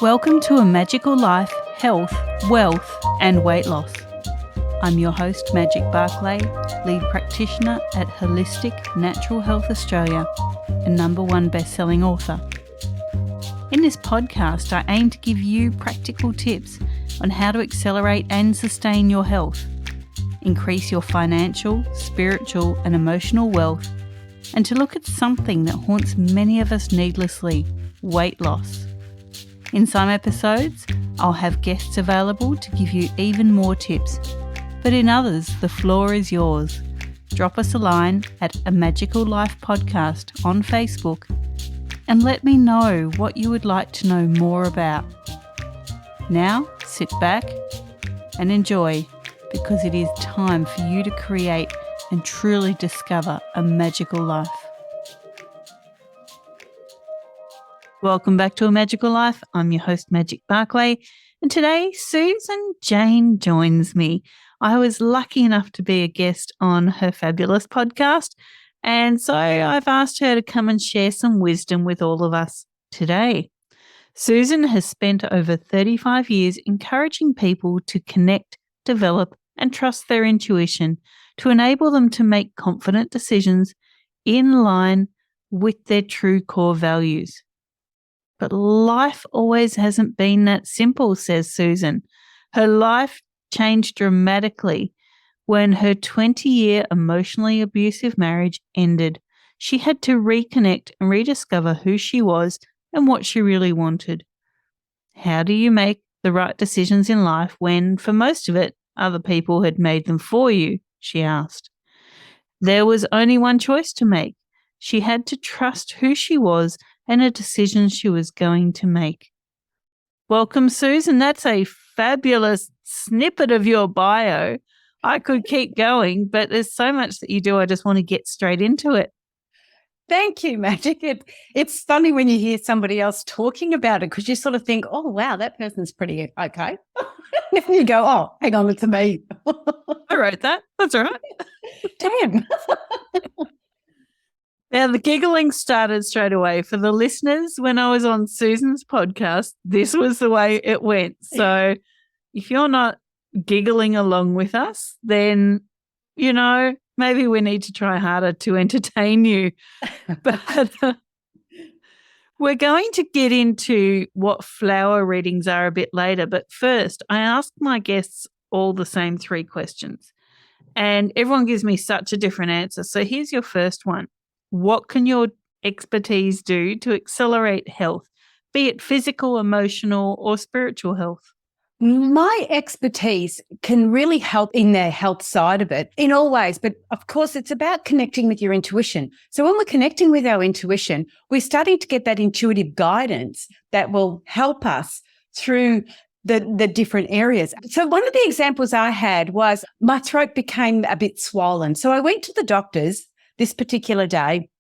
Welcome to A Magical Life, Health, Wealth and Weight Loss. I'm your host, Magic Barclay, lead practitioner at Holistic Natural Health Australia and #1 best-selling author. In this podcast, I aim to give you practical tips on how to accelerate and sustain your health, increase your financial, spiritual and emotional wealth, and to look at something that haunts many of us needlessly, weight loss. In some episodes, I'll have guests available to give you even more tips, but in others, the floor is yours. Drop us a line at A Magical Life Podcast on Facebook and let me know what you would like to know more about. Now, sit back and enjoy, because it is time for you to create and truly discover a magical life. Welcome back to A Magical Life. I'm your host, Magic Barclay, and today Susan Jane joins me. I was lucky enough to be a guest on her fabulous podcast, and so I've asked her to come and share some wisdom with all of us today. Susan has spent over 35 years encouraging people to connect, develop, and trust their intuition to enable them to make confident decisions in line with their true core values. But life always hasn't been that simple, says Susan. Her life changed dramatically when her 20-year emotionally abusive marriage ended. She had to reconnect and rediscover who she was and what she really wanted. How do you make the right decisions in life when, for most of it, other people had made them for you? She asked. There was only one choice to make. She had to trust who she was and a decision she was going to make. Welcome, Susan. That's a fabulous snippet of your bio. I could keep going, but there's so much that you do. I just want to get straight into it. Thank you, Magic. It's funny when you hear somebody else talking about it, because you sort of think, oh, wow, that person's pretty okay. And you go, oh, hang on, it's me. I wrote that. That's all right. Damn. Now, the giggling started straight away. For the listeners, when I was on Susan's podcast, this was the way it went. So if you're not giggling along with us, then, maybe we need to try harder to entertain you. But we're going to get into what flower readings are a bit later. But first, I ask my guests all the same 3 questions, and everyone gives me such a different answer. So here's your first one. What can your expertise do to accelerate health, be it physical, emotional, or spiritual health? My expertise can really help in the health side of it in all ways. But of course, it's about connecting with your intuition. So when we're connecting with our intuition, we're starting to get that intuitive guidance that will help us through the different areas. So one of the examples I had was my throat became a bit swollen. So I went to the doctors this particular day,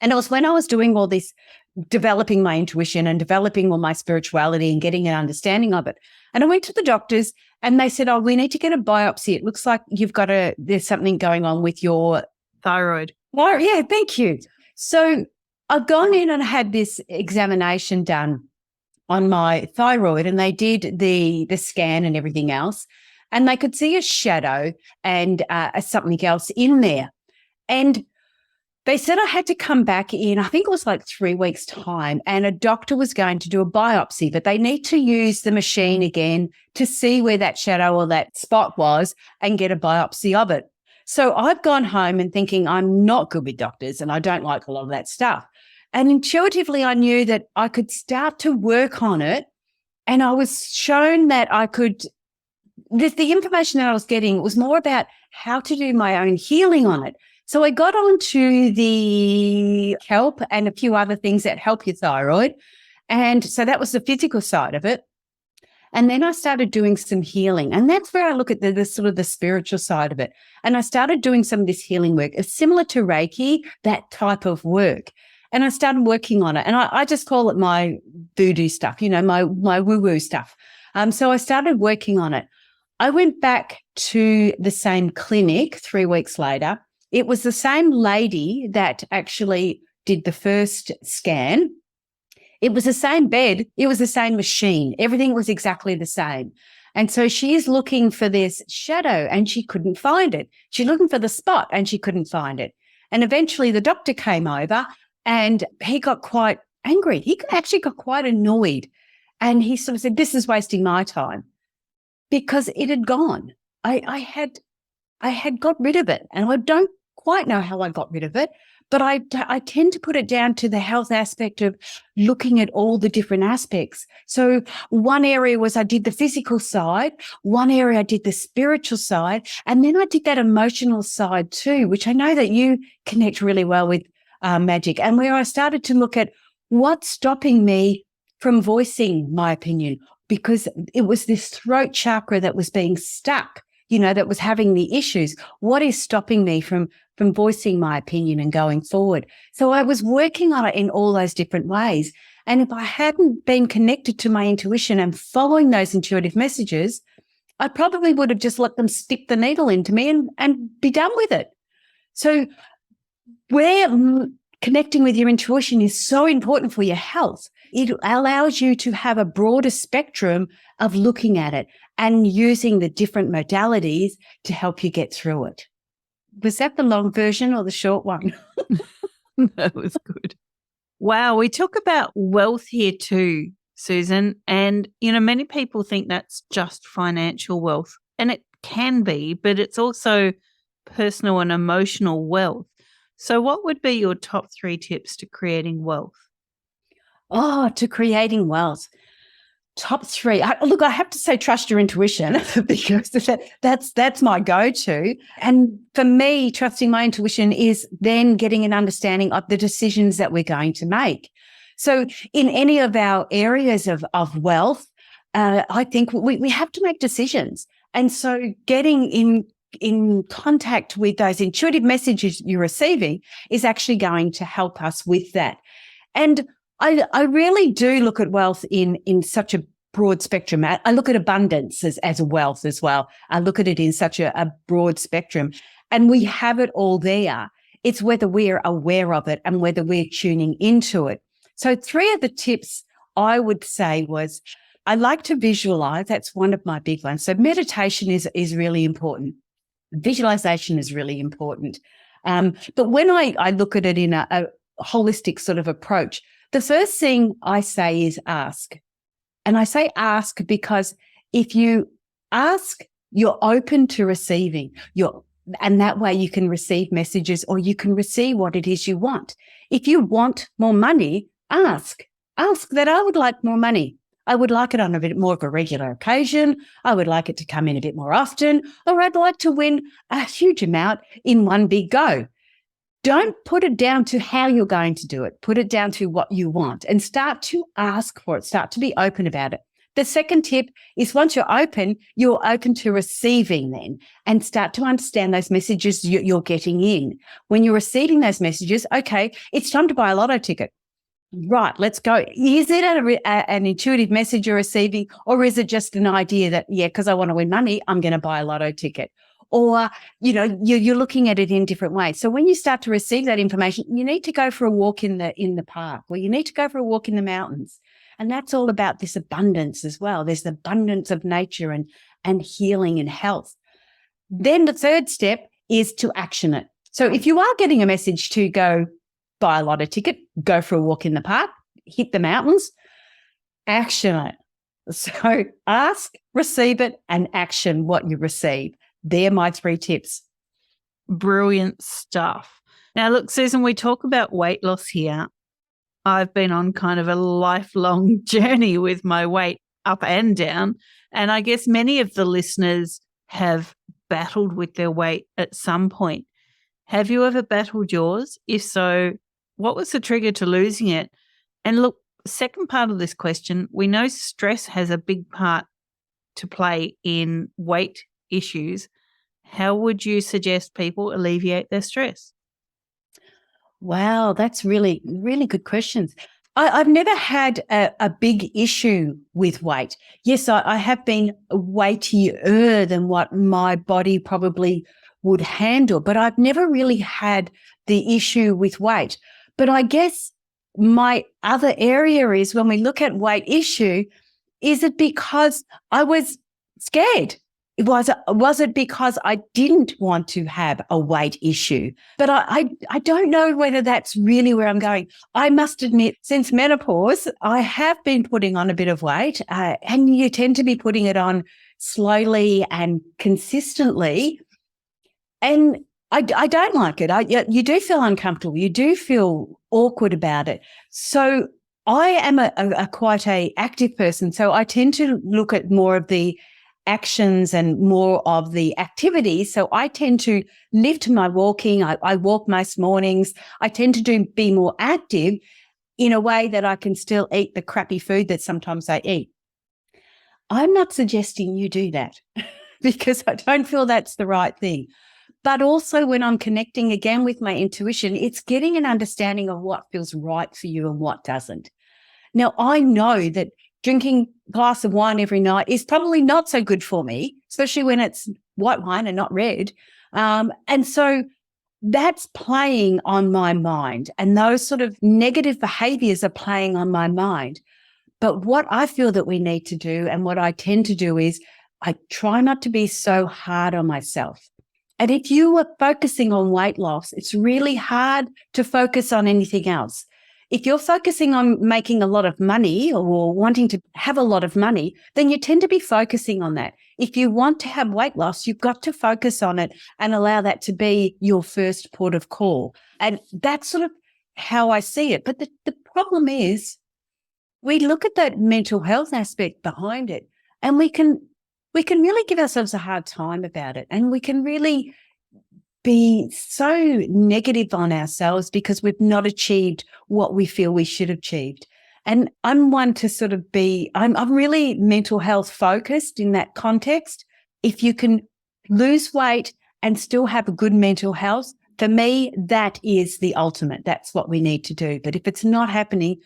and it was when I was doing all this, developing my intuition and developing all my spirituality and getting an understanding of it. And I went to the doctors and they said, oh, we need to get a biopsy. It looks like there's something going on with your thyroid. Oh, yeah, thank you. So I've gone in and had this examination done on my thyroid, and they did the scan and everything else, and they could see a shadow and something else in there. And they said I had to come back in, I think it was like 3 weeks' time, and a doctor was going to do a biopsy, but they need to use the machine again to see where that shadow or that spot was and get a biopsy of it. So I've gone home and thinking I'm not good with doctors and I don't like a lot of that stuff. And intuitively, I knew that I could start to work on it, and I was shown that I could. The information that I was getting was more about how to do my own healing on it. So I got onto the kelp and a few other things that help your thyroid. And so that was the physical side of it. And then I started doing some healing. And that's where I look at the sort of the spiritual side of it. And I started doing some of this healing work. It's similar to Reiki, that type of work. And I started working on it. And I just call it my voodoo stuff, my woo-woo stuff. So I started working on it. I went back to the same clinic 3 weeks later. It was the same lady that actually did the first scan. It was the same bed. It was the same machine. Everything was exactly the same. And so she is looking for this shadow and she couldn't find it. She's looking for the spot and she couldn't find it. And eventually the doctor came over and he got quite angry. He actually got quite annoyed. And he sort of said, this is wasting my time, because it had gone. I had got rid of it, and I don't quite know how I got rid of it, but I tend to put it down to the health aspect of looking at all the different aspects. So one area was I did the physical side, one area I did the spiritual side, and then I did that emotional side too, which I know that you connect really well with, Magic, and where I started to look at what's stopping me from voicing my opinion, because it was this throat chakra that was being stuck, that was having the issues. What is stopping me from voicing my opinion and going forward? So I was working on it in all those different ways. And if I hadn't been connected to my intuition and following those intuitive messages, I probably would have just let them stick the needle into me and be done with it. So where connecting with your intuition is so important for your health. It allows you to have a broader spectrum of looking at it and using the different modalities to help you get through it. Was that the long version or the short one? That was good. Wow, we talk about wealth here too, Susan. And, many people think that's just financial wealth. And it can be, but it's also personal and emotional wealth. So what would be your top 3 tips to creating wealth? Oh, to creating wealth. Top 3. I have to say trust your intuition because that's my go-to. And for me, trusting my intuition is then getting an understanding of the decisions that we're going to make. So in any of our areas of wealth, I think we have to make decisions. And so getting in contact with those intuitive messages you're receiving is actually going to help us with that. And I really do look at wealth in such a broad spectrum. I look at abundance as wealth as well. I look at it in such a broad spectrum, and we have it all there. It's whether we're aware of it and whether we're tuning into it. So 3 of the tips I would say was, I like to visualize. That's one of my big ones. So meditation is really important. Visualization is really important. But when I look at it in a holistic sort of approach, the first thing I say is ask. And I say ask because if you ask, you're open to receiving. And that way you can receive messages or you can receive what it is you want. If you want more money, ask. Ask that I would like more money. I would like it on a bit more of a regular occasion. I would like it to come in a bit more often, or I'd like to win a huge amount in one big go. Don't put it down to how you're going to do it. Put it down to what you want and start to ask for it. Start to be open about it. The second tip is once you're open to receiving then, and start to understand those messages you're getting in. When you're receiving those messages, okay, it's time to buy a lotto ticket. Right, let's go. Is it an intuitive message you're receiving, or is it just an idea that, because I want to win money, I'm going to buy a lotto ticket? Or, you're looking at it in different ways. So when you start to receive that information, you need to go for a walk in the park, or you need to go for a walk in the mountains. And that's all about this abundance as well. There's the abundance of nature and healing and health. Then the third step is to action it. So if you are getting a message to go buy a lotto ticket, go for a walk in the park, hit the mountains, action it. So ask, receive it, and action what you receive. They're my 3 tips. Brilliant stuff. Now, look, Susan, we talk about weight loss here. I've been on kind of a lifelong journey with my weight up and down. And I guess many of the listeners have battled with their weight at some point. Have you ever battled yours? If so, what was the trigger to losing it? And look, second part of this question, we know stress has a big part to play in weight issues. How would you suggest people alleviate their stress? Wow, that's really, really good questions. I've never had a big issue with weight. Yes, I have been weightier than what my body probably would handle, but I've never really had the issue with weight. But I guess my other area is when we look at weight issue, is it because I was scared? Was it because I didn't want to have a weight issue? But I don't know whether that's really where I'm going. I must admit, since menopause, I have been putting on a bit of weight, and you tend to be putting it on slowly and consistently. And I don't like it. You do feel uncomfortable. You do feel awkward about it. So I am a quite a active person. So I tend to look at more of the actions and more of the activities. So I tend to lift my walking. I walk most mornings. I tend to be more active in a way that I can still eat the crappy food that sometimes I eat. I'm not suggesting you do that because I don't feel that's the right thing. But also when I'm connecting again with my intuition, it's getting an understanding of what feels right for you and what doesn't. Now, I know that drinking a glass of wine every night is probably not so good for me, especially when it's white wine and not red. And so that's playing on my mind, and those sort of negative behaviors are playing on my mind. But what I feel that we need to do, and what I tend to do, is I try not to be so hard on myself. And if you are focusing on weight loss, it's really hard to focus on anything else. If you're focusing on making a lot of money or wanting to have a lot of money, then you tend to be focusing on that. If you want to have weight loss, you've got to focus on it and allow that to be your first port of call. And that's sort of how I see it. But the problem is we look at that mental health aspect behind it, and we can really give ourselves a hard time about it. And we can really be so negative on ourselves because we've not achieved what we feel we should have achieved. And I'm one to sort of I'm really mental health focused in that context. If you can lose weight and still have a good mental health, for me, that is the ultimate. That's what we need to do. But if it's not happening,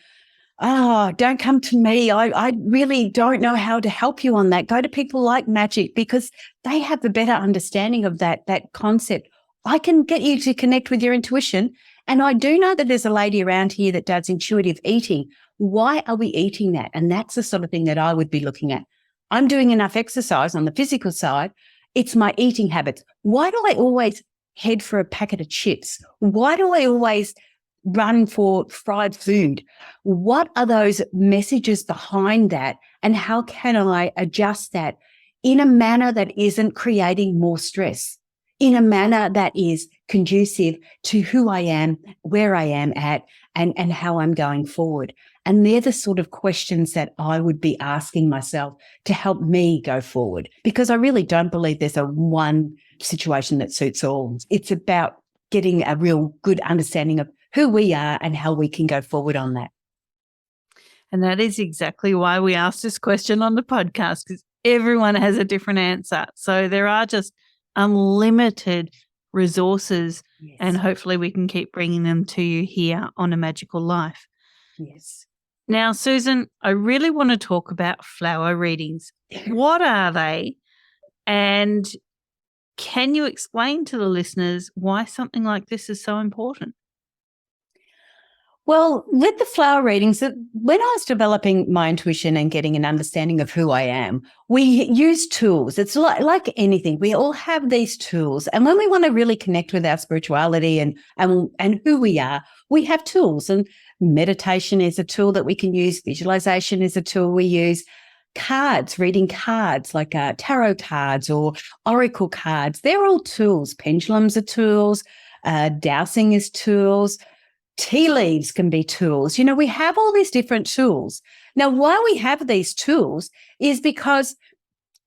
don't come to me. I really don't know how to help you on that. Go to people like Magic because they have a better understanding of that concept. I can get you to connect with your intuition. And I do know that there's a lady around here that does intuitive eating. Why are we eating that? And that's the sort of thing that I would be looking at. I'm doing enough exercise on the physical side. It's my eating habits. Why do I always head for a packet of chips? Why do I always run for fried food? What are those messages behind that? And how can I adjust that in a manner that isn't creating more stress, in a manner that is conducive to who I am, where I am at, and how I'm going forward? And they're the sort of questions that I would be asking myself to help me go forward, because I really don't believe there's a one situation that suits all. It's about getting a real good understanding of who we are and how we can go forward on that. And that is exactly why we asked this question on the podcast, because everyone has a different answer. So there are just unlimited resources, yes, and hopefully we can keep bringing them to you here on A Magical Life. Yes. Now, Susan, I really want to talk about flower readings. What are they? And can you explain to the listeners why something like this is so important? Well, with the flower readings, when I was developing my intuition and getting an understanding of who I am, we use tools. It's like anything. We all have these tools. And when we want to really connect with our spirituality and who we are, we have tools. And meditation is a tool that we can use. Visualization is a tool we use. Cards, reading cards like tarot cards or oracle cards, they're all tools. Pendulums are tools. Dowsing is tools. Tea leaves can be tools. You know, we have all these different tools. Now, why we have these tools is because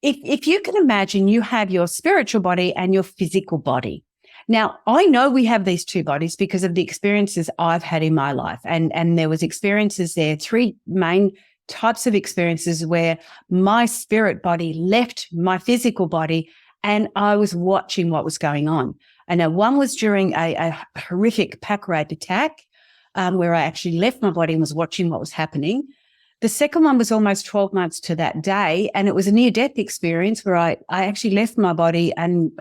if you can imagine, you have your spiritual body and your physical body. Now, I know we have these two bodies because of the experiences I've had in my life. And there was experiences there, three main types of experiences where my spirit body left my physical body and I was watching what was going on. And one was during a horrific pack rat attack where I actually left my body and was watching what was happening. The second one was almost 12 months to that day, and it was a near-death experience where I actually left my body and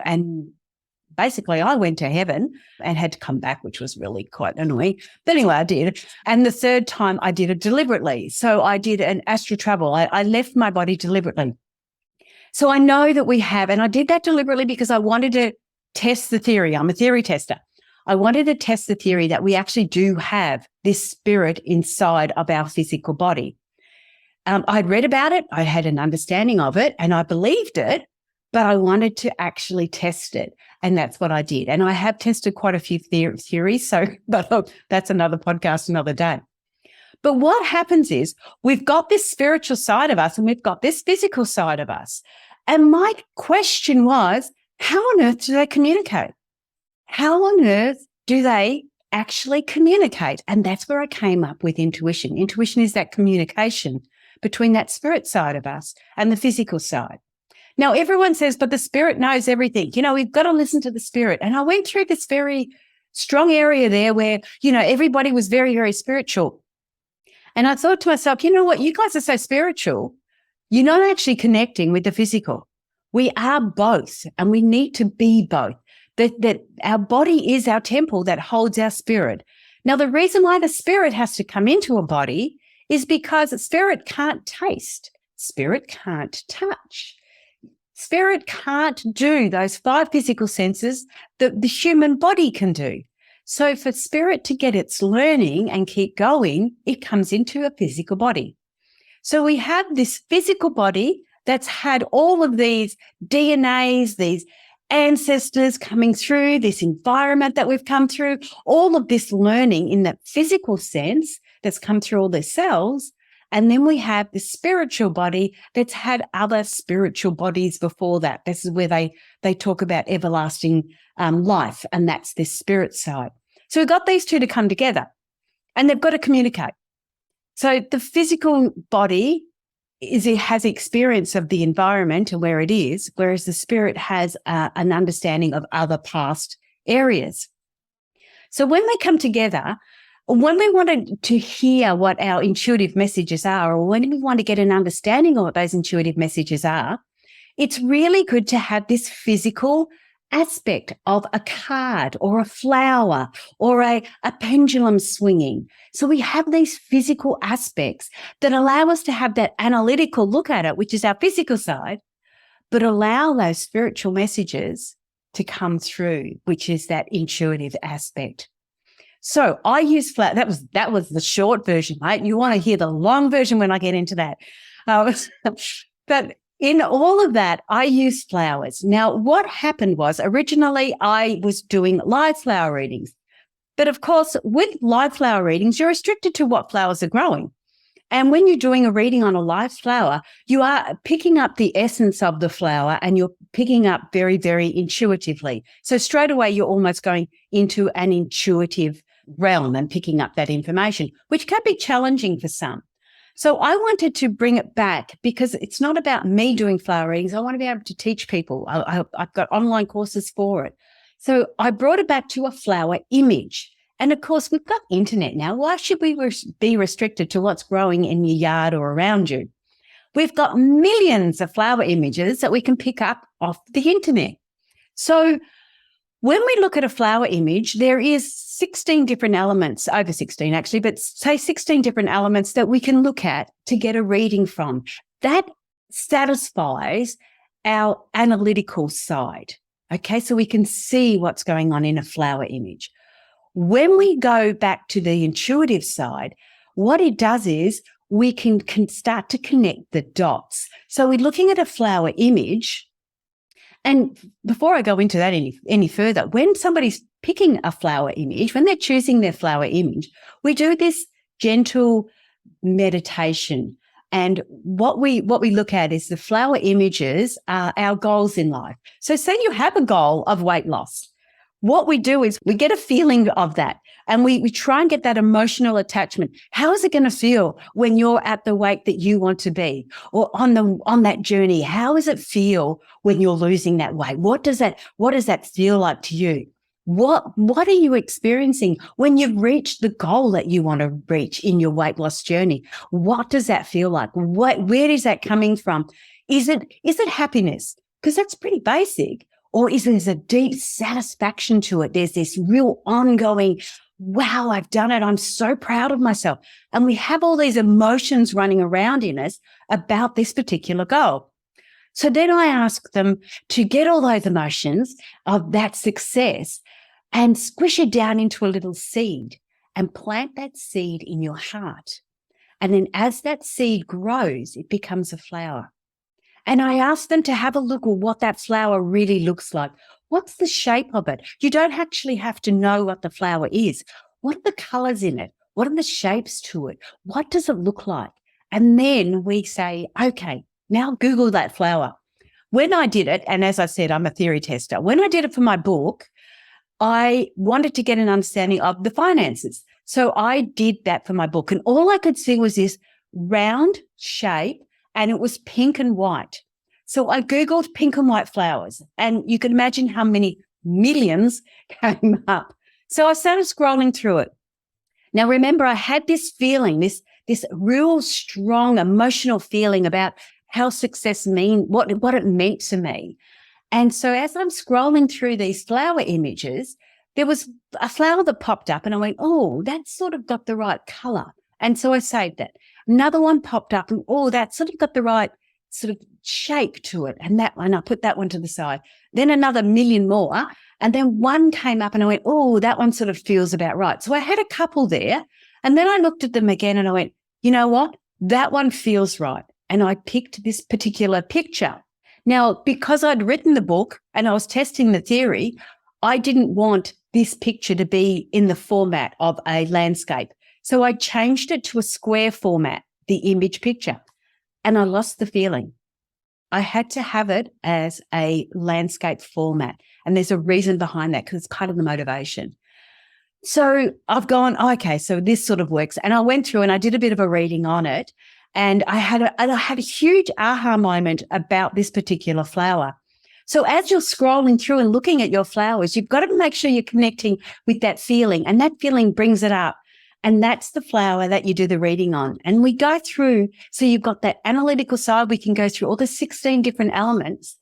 basically I went to heaven and had to come back, which was really quite annoying. But anyway, I did. And the third time I did it deliberately. So I did an astral travel. I left my body deliberately. So I know that we have, and I did that deliberately because I wanted to test the theory. I'm a theory tester. I wanted to test the theory that we actually do have this spirit inside of our physical body. I'd read about it. I had an understanding of it and I believed it, but I wanted to actually test it. And that's what I did. And I have tested quite a few theories. So, but that's another podcast, another day. But what happens is we've got this spiritual side of us and we've got this physical side of us. And my question was, how on earth do they communicate? How on earth do they actually communicate? And that's where I came up with intuition. Intuition is that communication between that spirit side of us and the physical side. Now, everyone says, but the spirit knows everything. We've got to listen to the spirit. And I went through this very strong area there where, everybody was very, very spiritual. And I thought to myself, you know what? You guys are so spiritual. You're not actually connecting with the physical. We are both, and we need to be both. That our body is our temple that holds our spirit. Now, the reason why the spirit has to come into a body is because spirit can't taste. Spirit can't touch. Spirit can't do those 5 physical senses that the human body can do. So for spirit to get its learning and keep going, it comes into a physical body. So we have this physical body that's had all of these DNAs, these ancestors coming through, this environment that we've come through, all of this learning in that physical sense that's come through all the cells. And then we have the spiritual body that's had other spiritual bodies before that. This is where they talk about everlasting life, and that's this spirit side. So we've got these two to come together and they've got to communicate. So the physical body has experience of the environment and where it is, whereas the spirit has an understanding of other past areas. So when they come together, when we want to hear what our intuitive messages are, or when we want to get an understanding of what those intuitive messages are, it's really good to have this physical aspect of a card or a flower or a pendulum swinging. So we have these physical aspects that allow us to have that analytical look at it, which is our physical side, but allow those spiritual messages to come through, which is that intuitive aspect. So I use flower. That was the short version, mate. You want to hear the long version when I get into that. But in all of that, I use flowers. Now, what happened was originally I was doing live flower readings. But of course, with live flower readings, you're restricted to what flowers are growing. And when you're doing a reading on a live flower, you are picking up the essence of the flower and you're picking up very, very intuitively. So straight away, you're almost going into an intuitive realm and picking up that information, which can be challenging for some. So I wanted to bring it back because it's not about me doing flower readings. I want to be able to teach people. I've got online courses for it. So I brought it back to a flower image. And of course, we've got internet now. Why should we be restricted to what's growing in your yard or around you? We've got millions of flower images that we can pick up off the internet. So when we look at a flower image, there is 16 different elements, over 16 actually, but say 16 different elements that we can look at to get a reading from. That satisfies our analytical side. Okay, so we can see what's going on in a flower image. When we go back to the intuitive side, what it does is we can start to connect the dots. So we're looking at a flower image. And before I go into that any further, when somebody's picking a flower image, when they're choosing their flower image, we do this gentle meditation. And what we look at is the flower images are our goals in life. So say you have a goal of weight loss. What we do is we get a feeling of that and we try and get that emotional attachment. How is it going to feel when you're at the weight that you want to be or on that journey? How does it feel when you're losing that weight? What does that feel like to you? What are you experiencing when you've reached the goal that you want to reach in your weight loss journey? What does that feel like? Where is that coming from? Is it happiness? Because that's pretty basic. Or is there's a deep satisfaction to it? There's this real ongoing, wow, I've done it. I'm so proud of myself. And we have all these emotions running around in us about this particular goal. So then I ask them to get all those emotions of that success and squish it down into a little seed and plant that seed in your heart. And then as that seed grows, it becomes a flower. And I asked them to have a look at what that flower really looks like. What's the shape of it? You don't actually have to know what the flower is. What are the colors in it? What are the shapes to it? What does it look like? And then we say, okay, now Google that flower. When I did it, and as I said, I'm a theory tester. When I did it for my book, I wanted to get an understanding of the finances. So I did that for my book. And all I could see was this round shape, and it was pink and white. So I Googled pink and white flowers, and you can imagine how many millions came up. So I started scrolling through it. Now, remember, I had this feeling, this real strong emotional feeling about how success what it meant to me. And so as I'm scrolling through these flower images, there was a flower that popped up and I went, oh, that's sort of got the right color. And so I saved it. Another one popped up and, oh, that's sort of got the right sort of shape to it. And that one, I put that one to the side. Then another million more. And then one came up and I went, oh, that one sort of feels about right. So I had a couple there. And then I looked at them again and I went, you know what? That one feels right. And I picked this particular picture. Now, because I'd written the book and I was testing the theory, I didn't want this picture to be in the format of a landscape. So I changed it to a square format, the image picture, and I lost the feeling. I had to have it as a landscape format. And there's a reason behind that because it's kind of the motivation. So I've gone, okay, so this sort of works. And I went through and I did a bit of a reading on it. And I had a huge aha moment about this particular flower. So as you're scrolling through and looking at your flowers, you've got to make sure you're connecting with that feeling, and that feeling brings it up. And that's the flower that you do the reading on. And we go through, so you've got that analytical side. We can go through all the 16 different elements.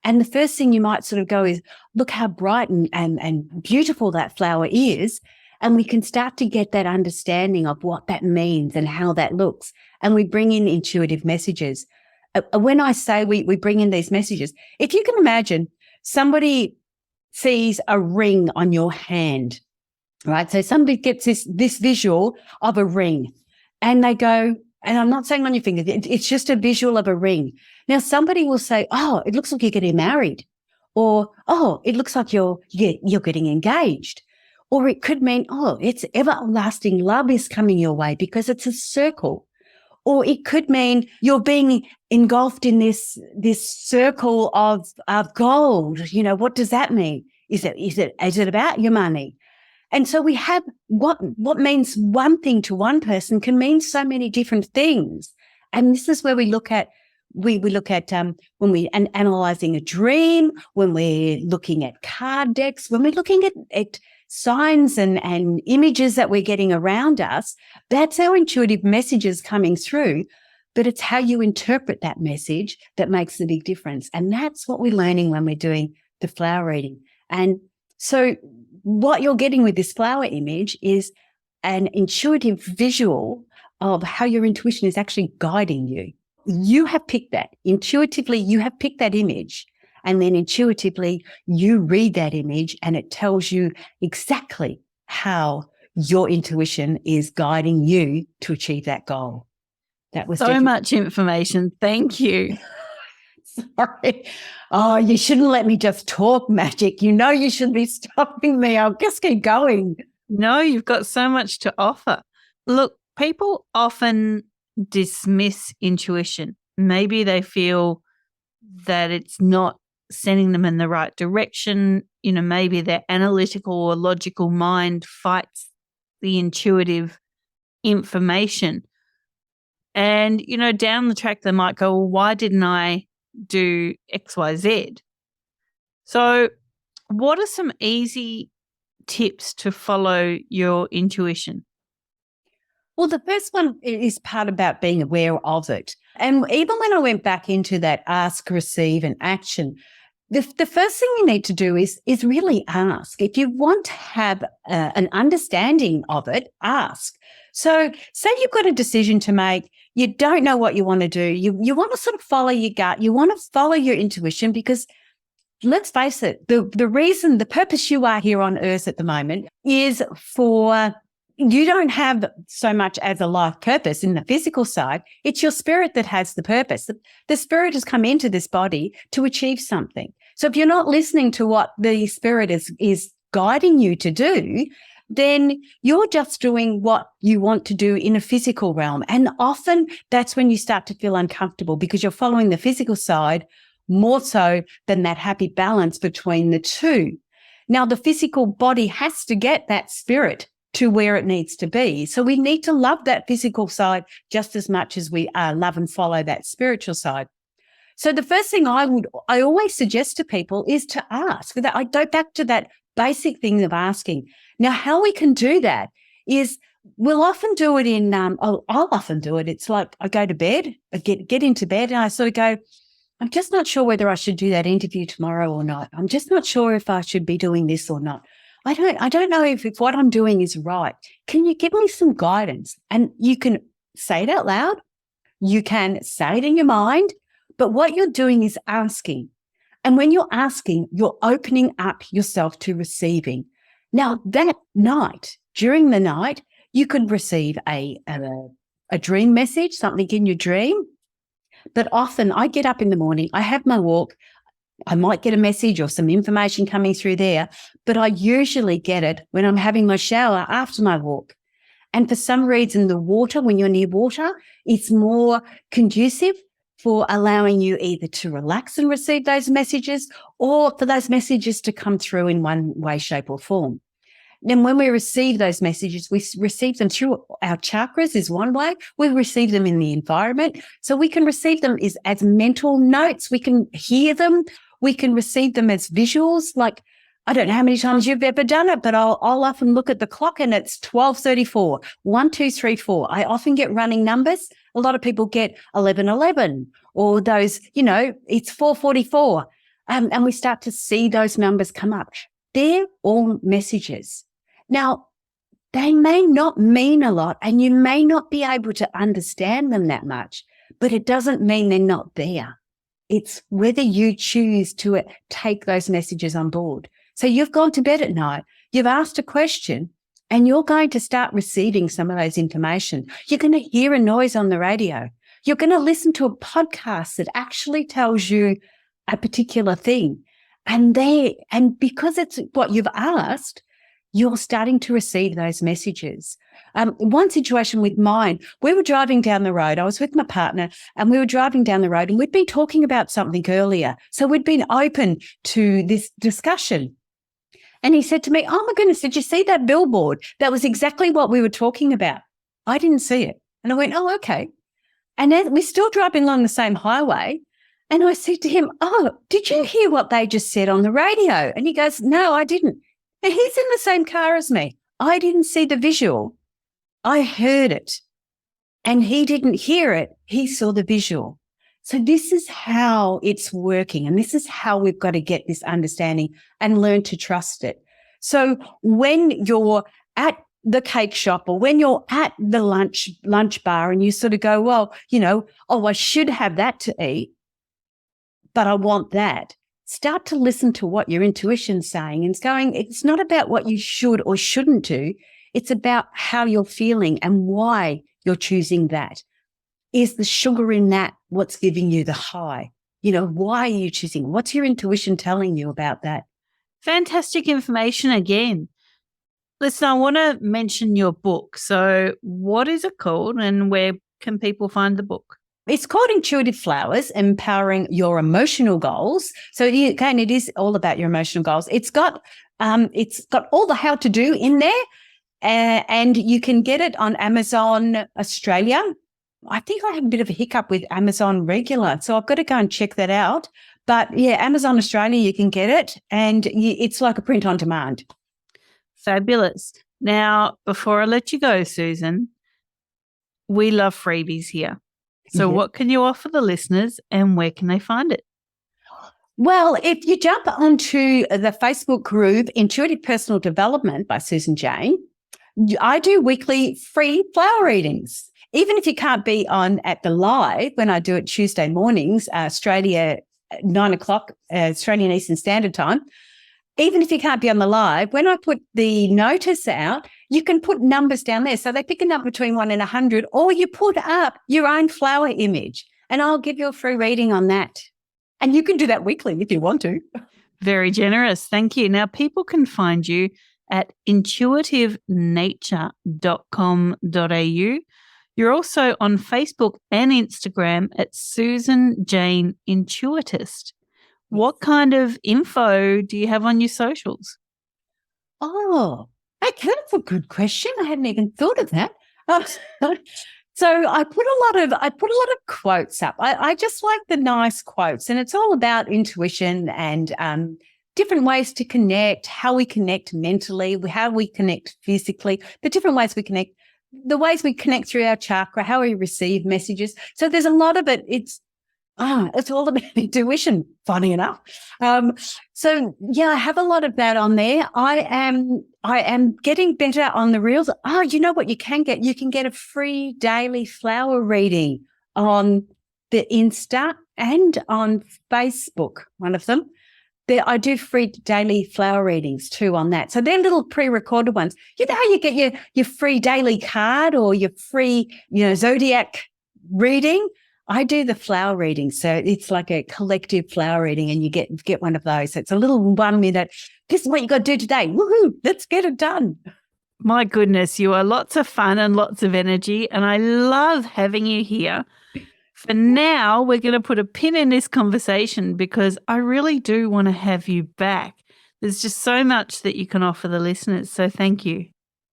And the first thing you might sort of go is, look how bright and beautiful that flower is. And we can start to get that understanding of what that means and how that looks. And we bring in intuitive messages. When I say we bring in these messages, if you can imagine somebody sees a ring on your hand, right? So somebody gets this visual of a ring and they go, and I'm not saying on your finger, it's just a visual of a ring. Now somebody will say, oh, it looks like you're getting married, or, oh, it looks like you're getting engaged. Or it could mean, oh, it's everlasting love is coming your way because it's a circle. Or it could mean you're being engulfed in this circle of gold. You know, what does that mean? Is it about your money? And so we have what means one thing to one person can mean so many different things. And this is where we look at when we're analyzing a dream, when we're looking at card decks, when we're looking at signs and images that we're getting around us. That's our intuitive messages coming through, but it's how you interpret that message that makes the big difference. And that's what we're learning when we're doing the flower reading. And so what you're getting with this flower image is an intuitive visual of how your intuition is actually guiding you. You have picked that. Intuitively, you have picked that image. And then intuitively, you read that image and it tells you exactly how your intuition is guiding you to achieve that goal. That was so much information. Thank you. Sorry. Oh, you shouldn't let me just talk, Magic. You know you shouldn't be stopping me. I'll just keep going. No, you've got so much to offer. Look, people often dismiss intuition. Maybe they feel that it's not sending them in the right direction. You know, maybe their analytical or logical mind fights the intuitive information. And, you know, down the track, they might go, well, why didn't I do X, Y, Z? So what are some easy tips to follow your intuition? Well, the first one is part about being aware of it. And even when I went back into that ask, receive, and action, the first thing you need to do is really ask. If you want to have an understanding of it, ask. So say you've got a decision to make, you don't know what you want to do. You want to sort of follow your gut. You want to follow your intuition because let's face it, the purpose you are here on earth at the moment is for, you don't have so much as a life purpose in the physical side. It's your spirit that has the purpose. The spirit has come into this body to achieve something. So if you're not listening to what the spirit is guiding you to do, then you're just doing what you want to do in a physical realm. And often that's when you start to feel uncomfortable because you're following the physical side more so than that happy balance between the two. Now, the physical body has to get that spirit to where it needs to be. So we need to love that physical side just as much as we love and follow that spiritual side. So the first thing I always suggest to people is to ask. That I go back to that basic thing of asking. Now, how we can do that is we'll often do it in, I'll often do it. It's like I go to bed, I get into bed and I sort of go, I'm just not sure whether I should do that interview tomorrow or not. I'm just not sure if I should be doing this or not. I don't know if what I'm doing is right. Can you give me some guidance? And you can say it out loud. You can say it in your mind. But what you're doing is asking. And when you're asking, you're opening up yourself to receiving. Now, that night, during the night, you could receive a dream message, something in your dream. But often I get up in the morning, I have my walk, I might get a message or some information coming through there, but I usually get it when I'm having my shower after my walk. And for some reason, the water, when you're near water, it's more conducive for allowing you either to relax and receive those messages or for those messages to come through in one way, shape or form. Then when we receive those messages, we receive them through our chakras is one way. We receive them in the environment. So we can receive them as mental notes. We can hear them. We can receive them as visuals. Like, I don't know how many times you've ever done it, but I'll often look at the clock and it's 12:34, 1, 2, 3, 4. I often get running numbers. A lot of people get 11:11 or those, it's 4:44. And we start to see those numbers come up. They're all messages. Now, they may not mean a lot and you may not be able to understand them that much, but it doesn't mean they're not there. It's whether you choose to take those messages on board. So you've gone to bed at night, you've asked a question, and you're going to start receiving some of those information. You're going to hear a noise on the radio. You're going to listen to a podcast that actually tells you a particular thing. And because it's what you've asked, you're starting to receive those messages. One situation with mine, we were driving down the road. I was with my partner and we were driving down the road and we'd been talking about something earlier. So we'd been open to this discussion. And he said to me, oh my goodness, did you see that billboard? That was exactly what we were talking about. I didn't see it. And I went, oh, okay. And then we're still driving along the same highway. And I said to him, oh, did you hear what they just said on the radio? And he goes, no, I didn't. And he's in the same car as me. I didn't see the visual. I heard it. And he didn't hear it. He saw the visual. So this is how it's working. And this is how we've got to get this understanding and learn to trust it. So when you're at the cake shop or when you're at the lunch bar and you sort of go, well, I should have that to eat, but I want that. Start to listen to what your intuition's saying. And it's not about what you should or shouldn't do. It's about how you're feeling and why you're choosing that. Is the sugar in that what's giving you the high? Why are you choosing? What's your intuition telling you about that? Fantastic information again. Listen, I want to mention your book. So what is it called and where can people find the book? It's called Intuitive Flowers, Empowering Your Emotional Goals. So again, it is all about your emotional goals. It's got all the how to do in there, and you can get it on Amazon Australia. I think I have a bit of a hiccup with Amazon regular, so I've got to go and check that out. But yeah, Amazon Australia, you can get it, and it's like a print on demand. Fabulous. Now, before I let you go, Susan, we love freebies here. So what can you offer the listeners and where can they find it? Well, if you jump onto the Facebook group, Intuitive Personal Development by Susan Jane, I do weekly free flower readings. Even if you can't be on at the live, when I do it Tuesday mornings, Australia, 9 o'clock, Australian Eastern Standard Time, even if you can't be on the live, when I put the notice out, you can put numbers down there. So they pick a number between 1 and 100, or you put up your own flower image, and I'll give you a free reading on that. And you can do that weekly if you want to. Very generous. Thank you. Now, people can find you at intuitivenature.com.au. You're also on Facebook and Instagram at Susan Jane Intuitist. What kind of info do you have on your socials? Oh, okay, that's a good question. I hadn't even thought of that. So I put a lot of quotes up. I just like the nice quotes, and it's all about intuition and different ways to connect, how we connect mentally, how we connect physically, the different ways we connect, the ways we connect through our chakra, how we receive messages. So there's a lot of it. It's all about intuition, funny enough. So yeah, I have a lot of that on there. I am getting better on the reels. Oh, you know what you can get? You can get a free daily flower reading on the Insta and on Facebook, one of them. I do free daily flower readings too on that. So they're little pre-recorded ones. You know how you get your free daily card or your free, zodiac reading? I do the flower reading. So it's like a collective flower reading, and you get one of those. So it's a little 1 minute. This is what you got to do today. Woohoo, let's get it done. My goodness, you are lots of fun and lots of energy, and I love having you here. For now, we're going to put a pin in this conversation because I really do want to have you back. There's just so much that you can offer the listeners. So thank you.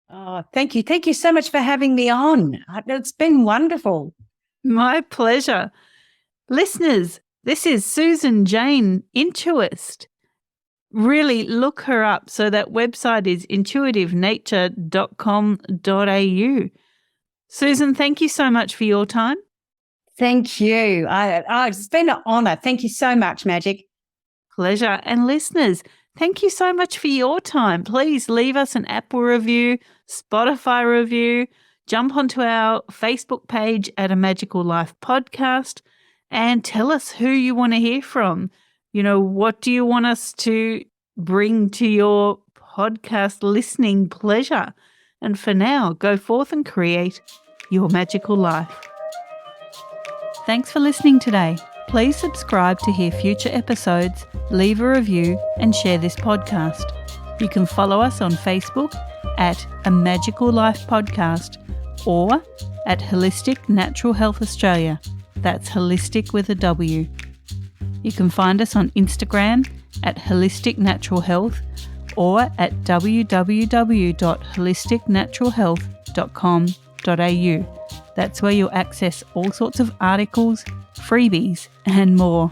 Oh, thank you. Thank you so much for having me on. It's been wonderful. My pleasure. Listeners, this is Susan Jane Intuitist. Really look her up. So that website is intuitivenature.com.au. Susan, thank you so much for your time. Thank you. It's been an honour. Thank you so much, Magic. Pleasure. And listeners, thank you so much for your time. Please leave us an Apple review, Spotify review, jump onto our Facebook page at A Magical Life Podcast and tell us who you want to hear from. What do you want us to bring to your podcast listening pleasure? And for now, go forth and create your magical life. Thanks for listening today. Please subscribe to hear future episodes, leave a review, and share this podcast. You can follow us on Facebook at A Magical Life Podcast or at Holistic Natural Health Australia. That's holistic with a W. You can find us on Instagram at Holistic Natural Health or at www.holisticnaturalhealth.com.au. That's where you'll access all sorts of articles, freebies, and more.